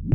So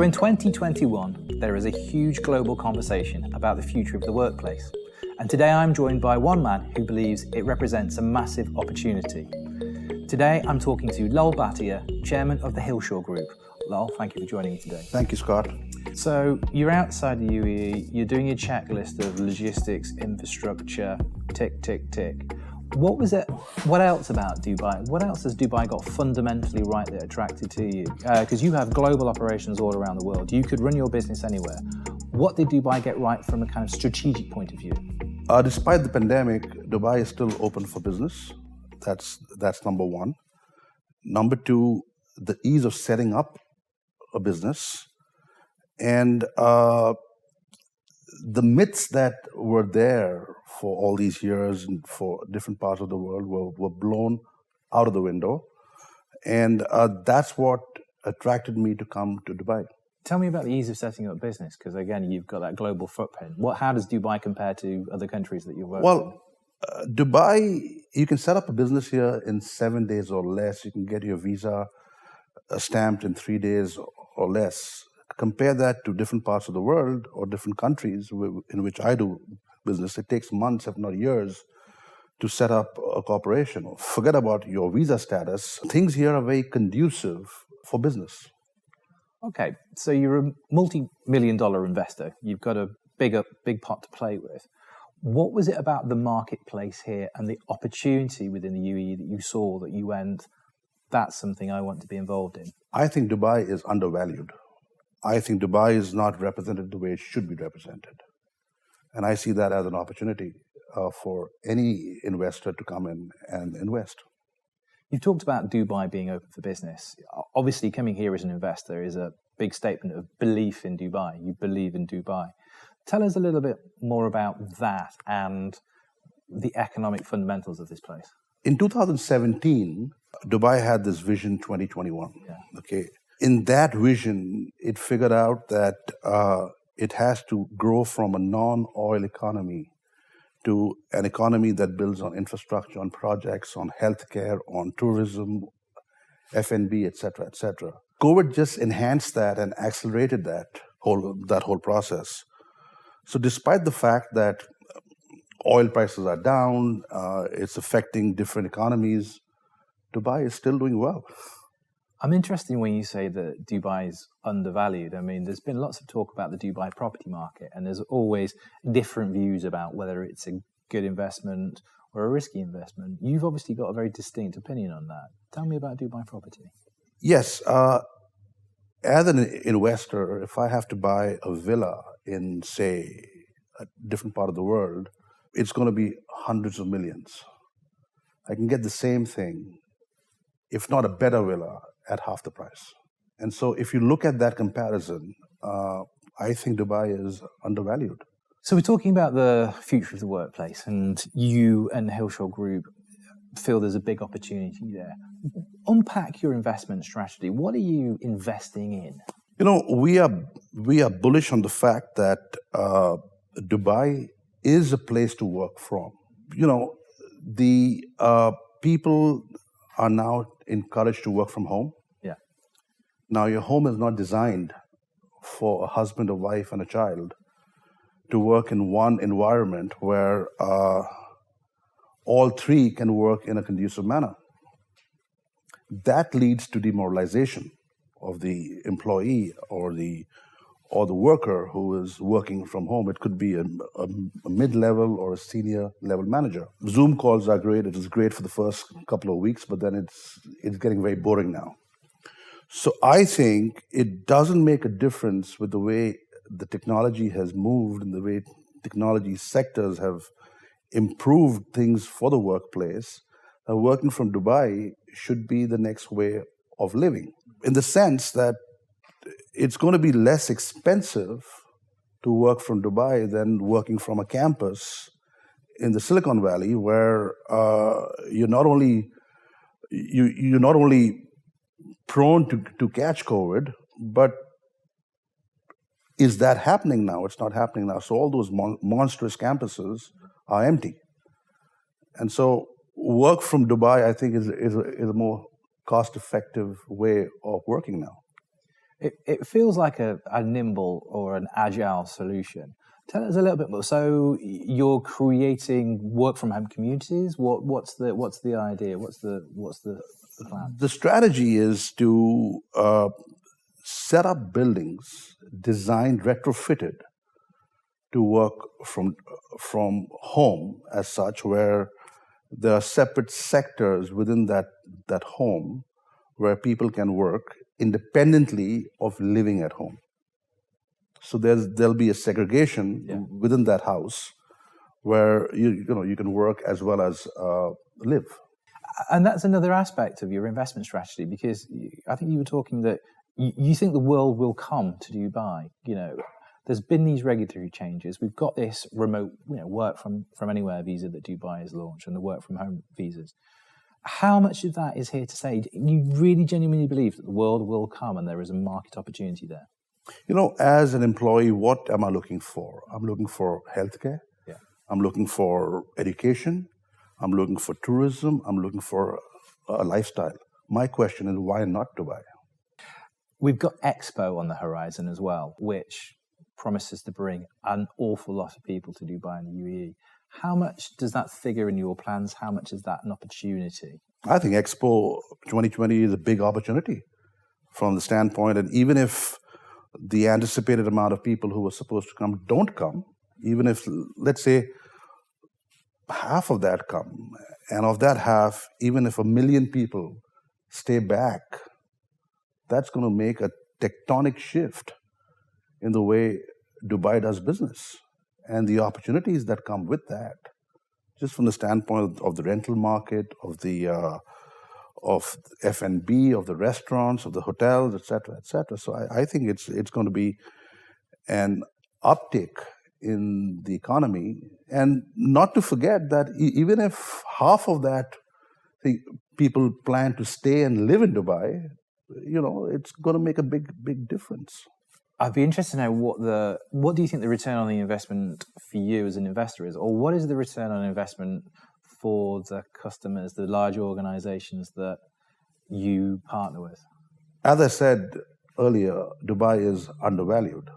in 2021, there is a huge global conversation about the future of the workplace. And today I'm joined by one man who believes it represents a massive opportunity. Today I'm talking to Lal Bhatia, chairman of the Hilshaw Group. Lal, thank you for joining me today. Thank you, Scott. So you're outside the UAE, you're doing a checklist of logistics, infrastructure, tick, tick, tick. What else about Dubai? What else has Dubai got fundamentally right that attracted to you? Because you have global operations all around the world. You could run your business anywhere. What did Dubai get right from a kind of strategic point of view? Despite the pandemic, Dubai is still open for business. That's number one. Number two, the ease of setting up a business. And the myths that were there for all these years and for different parts of the world were blown out of the window. And that's what attracted me to come to Dubai. Tell me about the ease of setting up business, because again, you've got that global footprint. How does Dubai compare to other countries that you've worked in? Well, Dubai, you can set up a business here in 7 days or less. You can get your visa stamped in 3 days or less. Compare that to different parts of the world or different countries in which I do business. It takes months, if not years, to set up a corporation. Forget about your visa status. Things here are very conducive for business. Okay, so you're a multi-million-dollar investor. You've got a big pot to play with. What was it about the marketplace here and the opportunity within the UAE that you saw that you went, that's something I want to be involved in? I think Dubai is undervalued. I think Dubai is not represented the way it should be represented. And I see that as an opportunity for any investor to come in and invest. You've talked about Dubai being open for business. Obviously, coming here as an investor is a big statement of belief in Dubai. You believe in Dubai. Tell us a little bit more about that and the economic fundamentals of this place. In 2017, Dubai had this Vision 2021. Yeah. Okay. In that vision, it figured out that it has to grow from a non-oil economy to an economy that builds on infrastructure, on projects, on healthcare, on tourism, F&B, et cetera, et cetera. COVID just enhanced that and accelerated that whole process. So despite the fact that oil prices are down, it's affecting different economies, Dubai is still doing well. I'm interested when you say that Dubai is undervalued. I mean, there's been lots of talk about the Dubai property market, and there's always different views about whether it's a good investment or a risky investment. You've obviously got a very distinct opinion on that. Tell me about Dubai property. Yes. As an investor, if I have to buy a villa in, say, a different part of the world, it's going to be hundreds of millions. I can get the same thing, if not a better villa, at half the price. And so if you look at that comparison, I think Dubai is undervalued. So we're talking about the future of the workplace, and you and the Hilshaw Group feel there's a big opportunity there. Unpack your investment strategy. What are you investing in? You know, we are bullish on the fact that Dubai is a place to work from. You know, the people are now encouraged to work from home. Yeah. Now, your home is not designed for a husband, a wife, and a child to work in one environment where all three can work in a conducive manner. That leads to demoralization of the employee or the worker who is working from home. It could be a mid-level or a senior level manager. Zoom calls are great. It is great for the first couple of weeks, but then it's getting very boring now. So I think it doesn't make a difference with the way the technology has moved and the way technology sectors have improved things for the workplace. Working from Dubai should be the next way of living, in the sense that it's going to be less expensive to work from Dubai than working from a campus in the Silicon Valley, where you're not only prone to catch COVID, but is that happening now? It's not happening now. So all those monstrous campuses are empty. And so work from Dubai, I think, is a more cost-effective way of working now. It feels like a nimble or an agile solution. Tell us a little bit more. So you're creating work from home communities. What's the idea? What's the plan? The strategy is to set up buildings designed, retrofitted to work from home as such, where there are separate sectors within that home where people can work independently of living at home. So there'll be a segregation within that house where you can work as well as live. And that's another aspect of your investment strategy, because I think you were talking that you think the world will come to Dubai. There's been these regulatory changes. We've got this remote, work from anywhere visa that Dubai has launched, and the work from home visas. How much of that is here to stay? You really genuinely believe that the world will come and there is a market opportunity there? As an employee, what am I looking for? I'm looking for healthcare. Yeah. I'm looking for education. I'm looking for tourism. I'm looking for a lifestyle. My question is, why not Dubai? We've got Expo on the horizon as well, which promises to bring an awful lot of people to Dubai and the UAE. How much does that figure in your plans? How much is that an opportunity? I think Expo 2020 is a big opportunity from the standpoint, and even if the anticipated amount of people who were supposed to come don't come, even if, let's say, half of that come, and of that half, even if 1 million people stay back, that's going to make a tectonic shift in the way Dubai does business and the opportunities that come with that, just from the standpoint of the rental market, of the of F&B, of the restaurants, of the hotels, et cetera, et cetera. So I think it's going to be an uptick in the economy. And not to forget that even if half of that people plan to stay and live in Dubai, it's going to make a big difference. I'd be interested to know what do you think the return on the investment for you as an investor is, or what is the return on investment for the customers, the large organizations that you partner with? As I said earlier, Dubai is undervalued.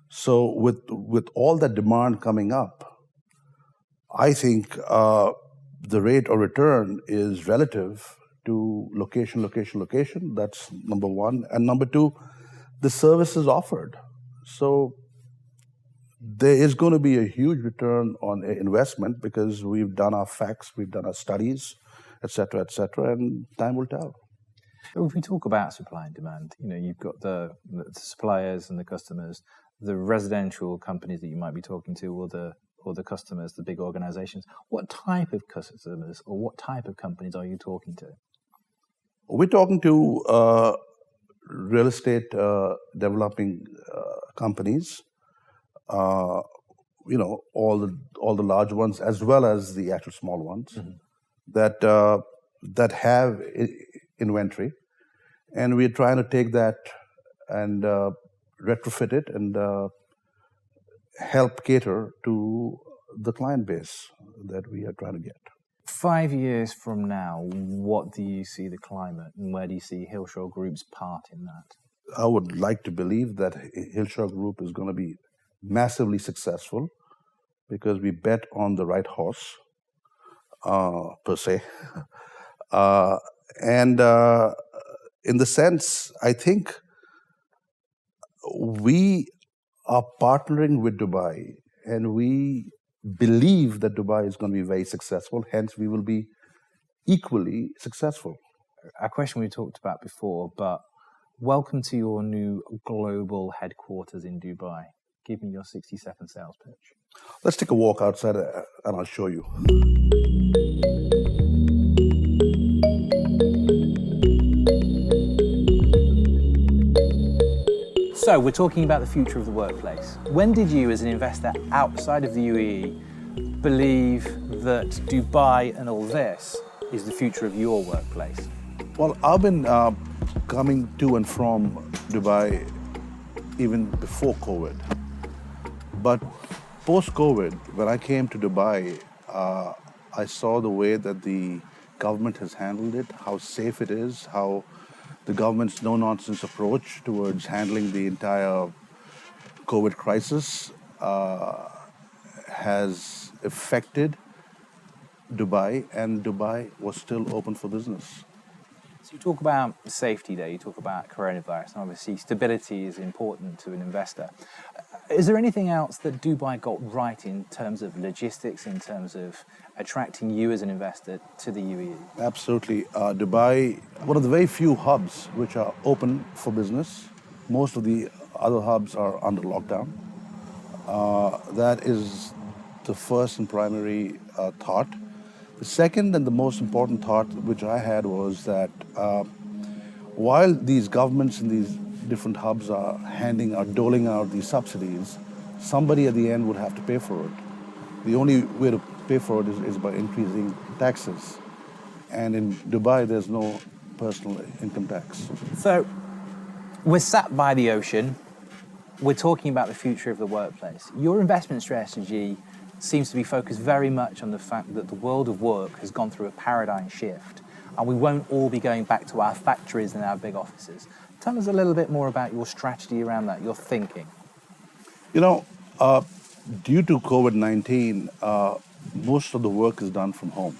So with all that demand coming up, I think the rate of return is relative to location. That's number one. And number two, the services offered. So there is going to be a huge return on investment because we've done our facts, we've done our studies, et cetera, and time will tell. If we talk about supply and demand, you've got the suppliers and the customers, the residential companies that you might be talking to, or the customers, the big organizations. What type of customers or what type of companies are you talking to? We're talking to real estate developing companies, all the large ones as well as the actual small ones, mm-hmm. that have inventory, and we're trying to take that and retrofit it and help cater to the client base that we are trying to get. 5 years from now, what do you see the climate, and where do you see Hilshaw Group's part in that? I would like to believe that Hilshaw Group is going to be massively successful because we bet on the right horse, per se. And in the sense, I think we are partnering with Dubai, and we believe that Dubai is going to be very successful. Hence, we will be equally successful. A question we talked about before, but welcome to your new global headquarters in Dubai. Give me your 60-second sales pitch. Let's take a walk outside and I'll show you. So we're talking about the future of the workplace. When did you, as an investor outside of the UAE, believe that Dubai and all this is the future of your workplace? Well, I've been coming to and from Dubai even before COVID. But post-COVID, when I came to Dubai, I saw the way that the government has handled it, how safe it is, how the government's no-nonsense approach towards handling the entire COVID crisis has affected Dubai, and Dubai was still open for business. So you talk about safety there, you talk about coronavirus, and obviously stability is important to an investor. Is there anything else that Dubai got right in terms of logistics, in terms of attracting you as an investor to the UAE? Absolutely. Dubai, one of the very few hubs which are open for business. Most of the other hubs are under lockdown. That is the first and primary thought. The second and the most important thought which I had was that while these governments in these different hubs are doling out these subsidies, somebody at the end would have to pay for it. The only way to pay for it is by increasing taxes. And in Dubai, there's no personal income tax. So we're sat by the ocean. We're talking about the future of the workplace. Your investment strategy seems to be focused very much on the fact that the world of work has gone through a paradigm shift, and we won't all be going back to our factories and our big offices. Tell us a little bit more about your strategy around that, your thinking. You know, due to COVID-19, most of the work is done from home.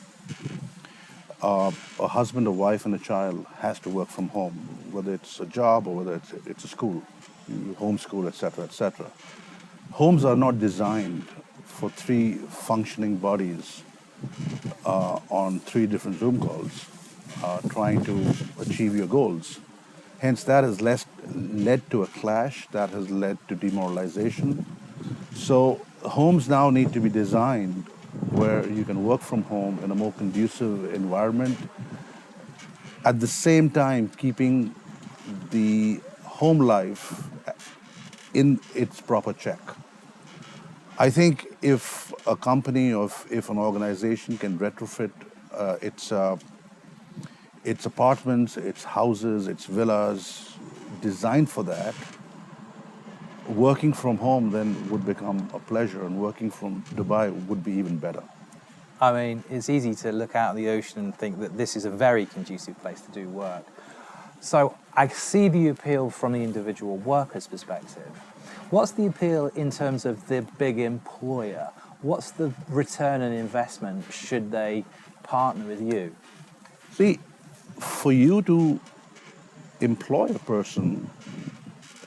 A husband, a wife, and a child has to work from home, whether it's a job or whether it's a school, you homeschool, etc., etc. Homes are not designed for three functioning bodies on three different Zoom calls trying to achieve your goals. Hence, that has led to a clash, that has led to demoralization. So homes now need to be designed where you can work from home in a more conducive environment, at the same time keeping the home life in its proper check. I think if a company or if an organization can retrofit its apartments, its houses, its villas, designed for that, working from home then would become a pleasure, and working from Dubai would be even better. I mean, it's easy to look out at the ocean and think that this is a very conducive place to do work. So I see the appeal from the individual worker's perspective. What's the appeal in terms of the big employer? What's the return on investment should they partner with you? See, for you to employ a person,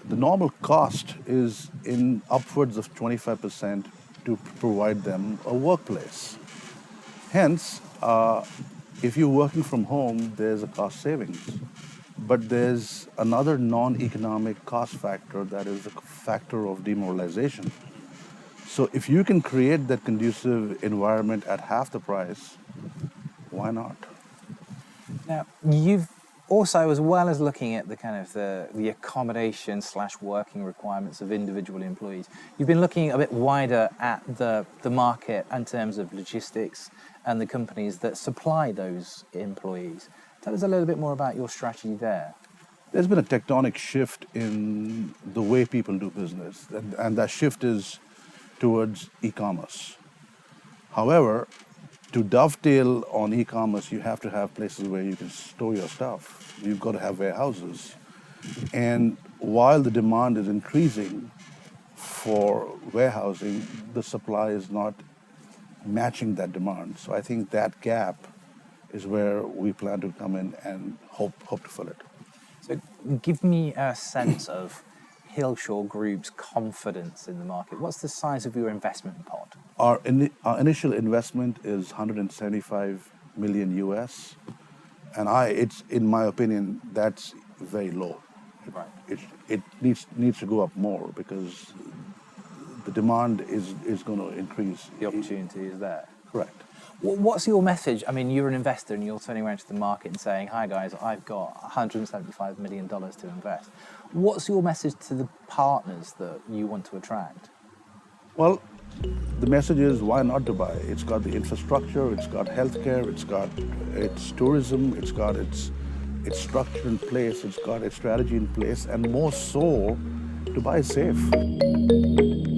the normal cost is in upwards of 25% to provide them a workplace. Hence, if you're working from home, there's a cost savings. But there's another non-economic cost factor, that is the factor of demoralization. So if you can create that conducive environment at half the price, why not? Now, you've also, as well as looking at the kind of the accommodation / working requirements of individual employees, you've been looking a bit wider at the market in terms of logistics and the companies that supply those employees. Tell us a little bit more about your strategy there. There's been a tectonic shift in the way people do business, and that shift is towards e-commerce. However, to dovetail on e-commerce, you have to have places where you can store your stuff. You've got to have warehouses. And while the demand is increasing for warehousing, the supply is not matching that demand. So I think that gap is where we plan to come in and hope to fill it. So give me a sense of Hilshaw Group's confidence in the market. What's the size of your investment pot? Our initial investment is 175 million US, and it's in my opinion that's very low. Right. It needs to go up more because the demand is going to increase. The opportunity is there. Correct. What's your message? I mean, you're an investor and you're turning around to the market and saying, hi guys, I've got $175 million to invest. What's your message to the partners that you want to attract? Well, the message is, why not Dubai? It's got the infrastructure, it's got healthcare, it's got its tourism, it's got its structure in place, it's got its strategy in place, and more so, Dubai is safe.